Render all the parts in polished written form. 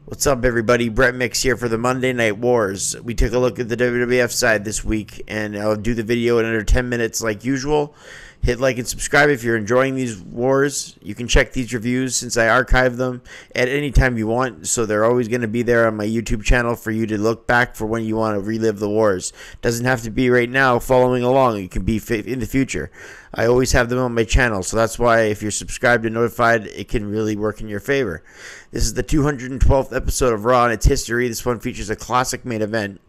What's up, everybody? Brett Mix here for the Monday Night Wars. We took a look at the WWF side this week, and I'll do the video in under 10 minutes like usual. Hit like and subscribe if you're enjoying these wars. You can check these reviews since I archive them at any time you want, so they're always going to be there on my YouTube channel for you to look back for when you want to relive the wars. Doesn't have to be right now following along. It can be in the future. I always have them on my channel, so that's why if you're subscribed and notified, it can really work in your favor. This is the 212th episode of Raw in its history. This one features a classic main event.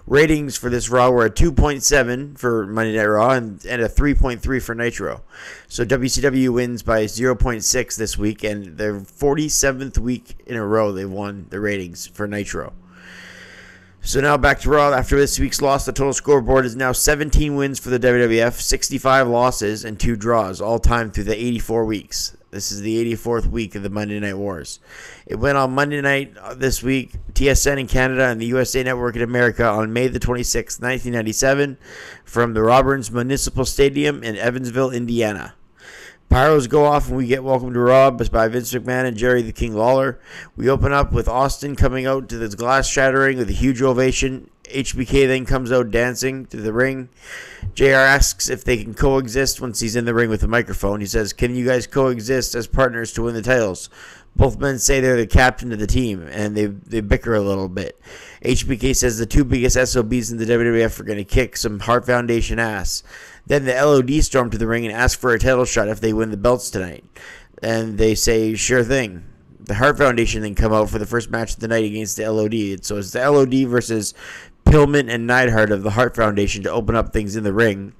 Ratings for this Raw were a 2.7 for Monday Night Raw and a 3.3 for Nitro. So WCW wins by 0.6 this week, and their 47th week in a row they've won the ratings for Nitro. So now back to Raw. After this week's loss, the total scoreboard is now 17 wins for the WWF, 65 losses, and 2 draws, all time through the 84 weeks. This is the 84th week of the Monday Night Wars. It went on Monday night this week, TSN in Canada and the USA Network in America on May the 26th, 1997, from the Robbins Municipal Stadium in Evansville, Indiana. Pyros go off and we get welcomed to Raw by Vince McMahon and Jerry the King Lawler. We open up with Austin coming out to this glass shattering with a huge ovation. HBK then comes out dancing to the ring. JR asks if they can coexist once he's in the ring with the microphone. He says, "Can you guys coexist as partners to win the titles?" Both men say they're the captain of the team, and they bicker a little bit. HBK says the two biggest SOBs in the WWF are going to kick some Hart Foundation ass. Then the LOD storm to the ring and ask for a title shot if they win the belts tonight. And they say, sure thing. The Hart Foundation then come out for the first match of the night against the LOD. So it's the LOD versus Pillman and Neidhart of the Hart Foundation to open up things in the ring.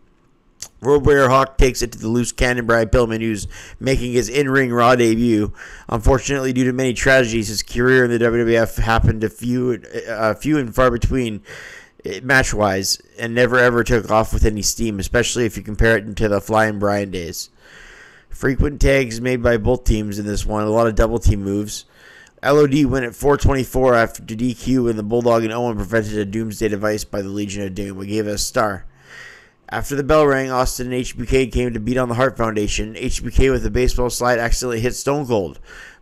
Road Warrior Hawk takes it to the loose cannon Brian Pillman, who's making his in-ring Raw debut. Unfortunately, due to many tragedies, his career in the WWF happened to few and far between match-wise, and never ever took off with any steam, especially if you compare it to the Flying Brian days. Frequent tags made by both teams in this one, a lot of double team moves. LOD went at 424 after DQ, and the Bulldog and Owen prevented a Doomsday device by the Legion of Doom. We gave it a star. After the bell rang, Austin and HBK came to beat on the Hart Foundation. HBK with a baseball slide accidentally hit Stone Cold.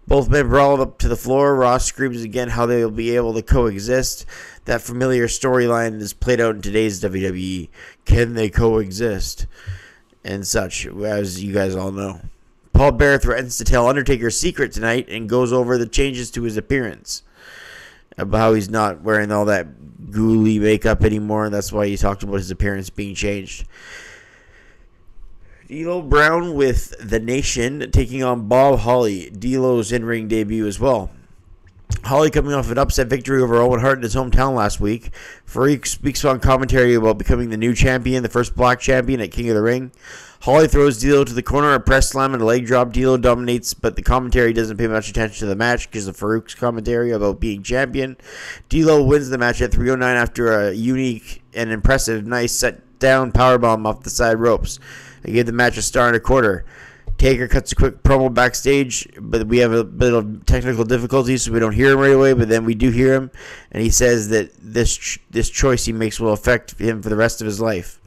Both men brawled up to the floor. Ross screams again how they will be able to coexist. That familiar storyline is played out in today's WWE. Can they coexist? And such, as you guys all know. Paul Bearer threatens to tell Undertaker a secret tonight and goes over the changes to his appearance. About how he's not wearing all that ghouly makeup anymore, and that's why he talked about his appearance being changed. D'Lo Brown with The Nation taking on Bob Holly. D'Lo's in-ring debut as well. Holly coming off an upset victory over Owen Hart in his hometown last week. Farouk speaks on commentary about becoming the new champion, the first black champion at King of the Ring. Holly throws D'Lo to the corner, a press slam and a leg drop. D'Lo dominates, but the commentary doesn't pay much attention to the match because of Farouk's commentary about being champion. D'Lo wins the match at 3:09 after a unique and impressive, nice set-down powerbomb off the side ropes. They gave the match a star and a quarter. Taker cuts a quick promo backstage, but we have a bit of technical difficulties, so we don't hear him right away, but then we do hear him, and he says that this choice he makes will affect him for the rest of his life.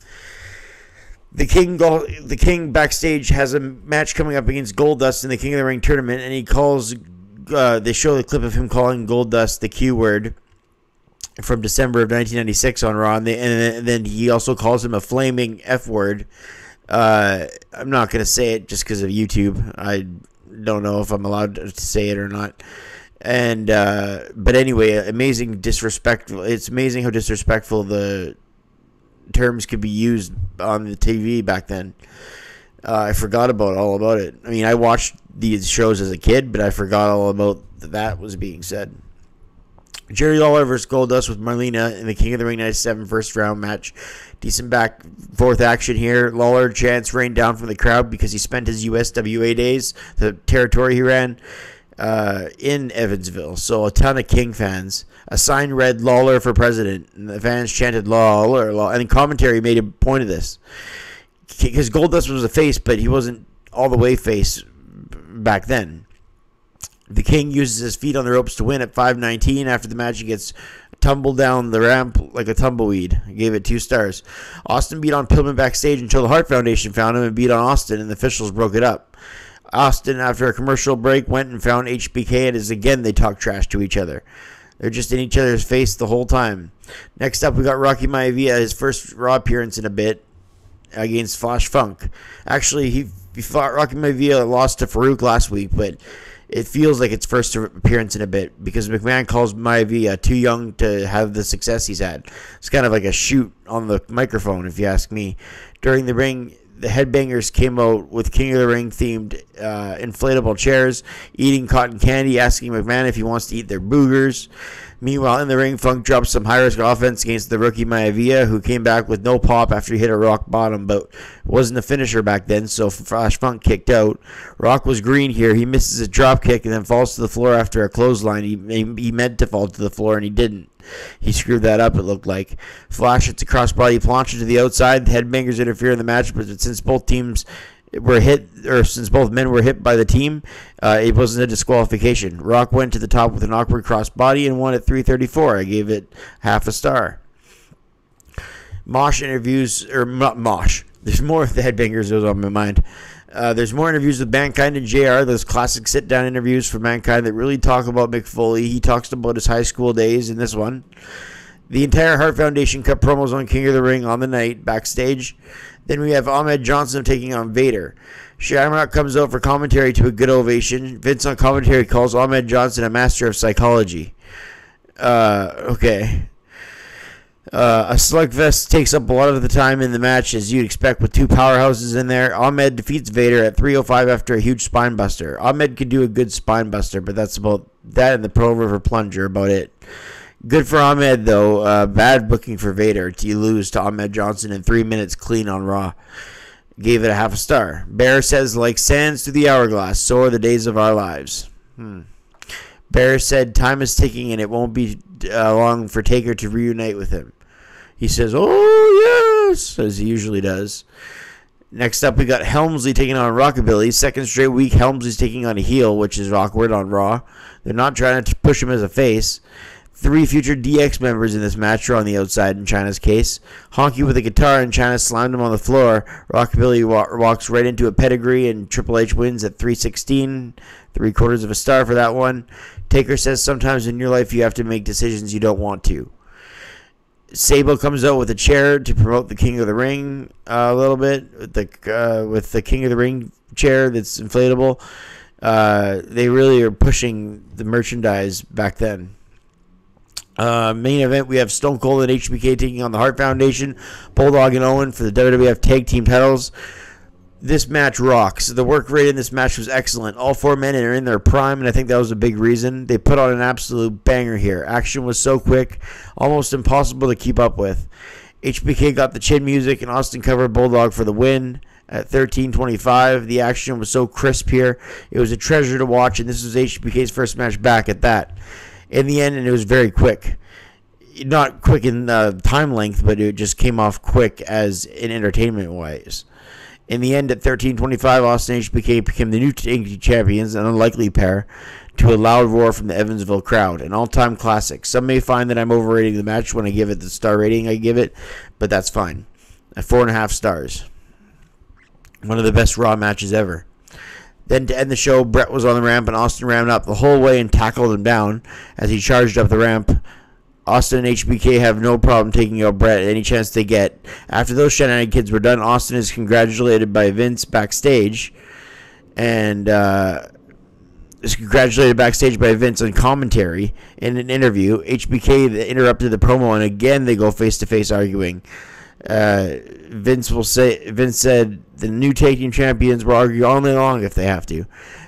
The King backstage has a match coming up against Goldust in the King of the Ring tournament, and he calls, they show the clip of him calling Goldust the Q word from December of 1996 on Raw, and then he also calls him a flaming F word. I'm not going to say it just because of YouTube. I don't know if I'm allowed to say it or not. And, but anyway, amazing disrespectful. It's amazing how disrespectful the terms could be used on the TV back then. I forgot all about it. I mean, I watched these shows as a kid, but I forgot all about that was being said. Jerry Lawler versus Goldust with Marlena in the King of the Ring 97 first round match. Decent back forth action here. Lawler chants rain down from the crowd because he spent his USWA days, the territory he ran, in Evansville. So a ton of King fans. A sign read Lawler for president, and the fans chanted Lawler, and the commentary made a point of this. Because Goldust was a face, but he wasn't all the way face back then. The King uses his feet on the ropes to win at 5:19. After the match, he gets tumbled down the ramp like a tumbleweed. I gave it 2 stars. Austin beat on Pillman backstage until the Hart Foundation found him and beat on Austin, and the officials broke it up. Austin, after a commercial break, went and found HBK, and as again they talk trash to each other. They're just in each other's face the whole time. Next up, we got Rocky Maivia, his first Raw appearance in a bit against Flash Funk. Actually, he fought Rocky Maivia, lost to Farouk last week, but it feels like its first appearance in a bit because McMahon calls Maivia too young to have the success he's had. It's kind of like a shoot on the microphone, if you ask me. During the ring, the Headbangers came out with King of the Ring themed inflatable chairs, eating cotton candy, asking McMahon if he wants to eat their boogers. Meanwhile, in the ring, Funk dropped some high-risk offense against the rookie Maivia, who came back with no pop after he hit a rock bottom, but wasn't a finisher back then, so Flash Funk kicked out. Rock was green here. He misses a drop kick and then falls to the floor after a clothesline. He meant to fall to the floor, and he didn't. He screwed that up, it looked like. Flash hits a crossbody plancha to the outside. The Headbangers interfere in the match, but since both teams were hit, or since both men were hit by the team, it wasn't a disqualification. Rock went to the top with an awkward crossbody and won at 3:34. I gave it half a star. Mosh interviews, or not Mosh. There's more of the Headbangers that was on my mind. There's more interviews with Mankind and JR, those classic sit-down interviews for Mankind that really talk about Mick Foley. He talks about his high school days in this one. The entire Hart Foundation cut promos on King of the Ring on the night, backstage. Then we have Ahmed Johnson taking on Vader. Shamrock comes out for commentary to a good ovation. Vince on commentary calls Ahmed Johnson a master of psychology. Okay. A slugfest takes up a lot of the time in the match, as you'd expect with two powerhouses in there. Ahmed defeats Vader at 3:05 after a huge spine buster. Ahmed could do a good spine buster, but that's about that and the Pearl River Plunger, about it. Good for Ahmed, though. Bad booking for Vader to lose to Ahmed Johnson in 3 minutes clean on Raw. Gave it a half a star. Bear says, like sands through the hourglass, so are the days of our lives. Bear said, time is ticking and it won't be long for Taker to reunite with him. He says, oh, yes, as he usually does. Next up, we got Helmsley taking on Rockabilly. Second straight week, Helmsley's taking on a heel, which is awkward on Raw. They're not trying to push him as a face. 3 future DX members in this match are on the outside in Chyna's case. Honky with a guitar and Chyna slammed him on the floor. Rockabilly walks right into a pedigree and Triple H wins at 3:16. 3/4 of a star for that one. Taker says sometimes in your life you have to make decisions you don't want to. Sable comes out with a chair to promote the King of the Ring a little bit. With the King of the Ring chair that's inflatable. They really are pushing the merchandise back then. Main event, we have Stone Cold and HBK taking on the Hart Foundation, Bulldog and Owen for the WWF Tag Team titles. This match rocks. The work rate in this match was excellent. All 4 men are in their prime, and I think that was a big reason. They put on an absolute banger here. Action was so quick, almost impossible to keep up with. HBK got the chin music, and Austin covered Bulldog for the win at 13:25. The action was so crisp here. It was a treasure to watch, and this was HBK's first match back at that. In the end, and it was very quick. Not quick in time length, but it just came off quick as in entertainment-wise. In the end, at 13:25, Austin and HBK became the new tag team champions, an unlikely pair, to a loud roar from the Evansville crowd. An all-time classic. Some may find that I'm overrating the match when I give it the star rating I give it, but that's fine. At 4.5 stars. One of the best Raw matches ever. Then to end the show, Brett was on the ramp, and Austin ran up the whole way and tackled him down as he charged up the ramp. Austin and HBK have no problem taking out Brett any chance they get. After those shenanigans were done, Austin is congratulated by Vince backstage, and is congratulated backstage by Vince on commentary in an interview. HBK interrupted the promo, and again they go face-to-face arguing. Vince said the new tag team champions will argue all night long if they have to.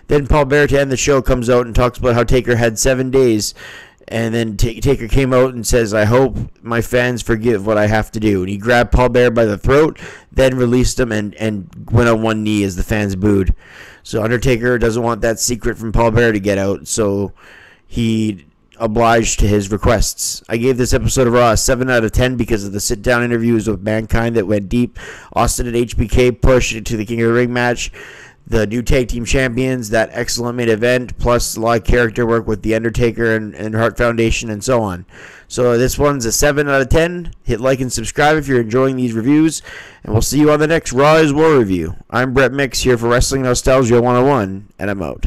Then Paul Bearer, to end the show, comes out and talks about how Taker had 7 days, and then Taker came out and says, I hope my fans forgive what I have to do. And he grabbed Paul Bearer by the throat, then released him and went on one knee as the fans booed. So Undertaker doesn't want that secret from Paul Bearer to get out, so he obliged to his requests. I gave this episode of Raw a 7 out of 10 because of the sit-down interviews with Mankind that went deep. Austin and HBK pushed into the King of the Ring match. the new tag team champions, that excellent main event, plus a lot of character work with The Undertaker and Hart Foundation and so on. So this one's a 7 out of 10. Hit like and subscribe if you're enjoying these reviews, and we'll see you on the next Raw is War review. I'm Brett Mix here for Wrestling Nostalgia 101, and I'm out.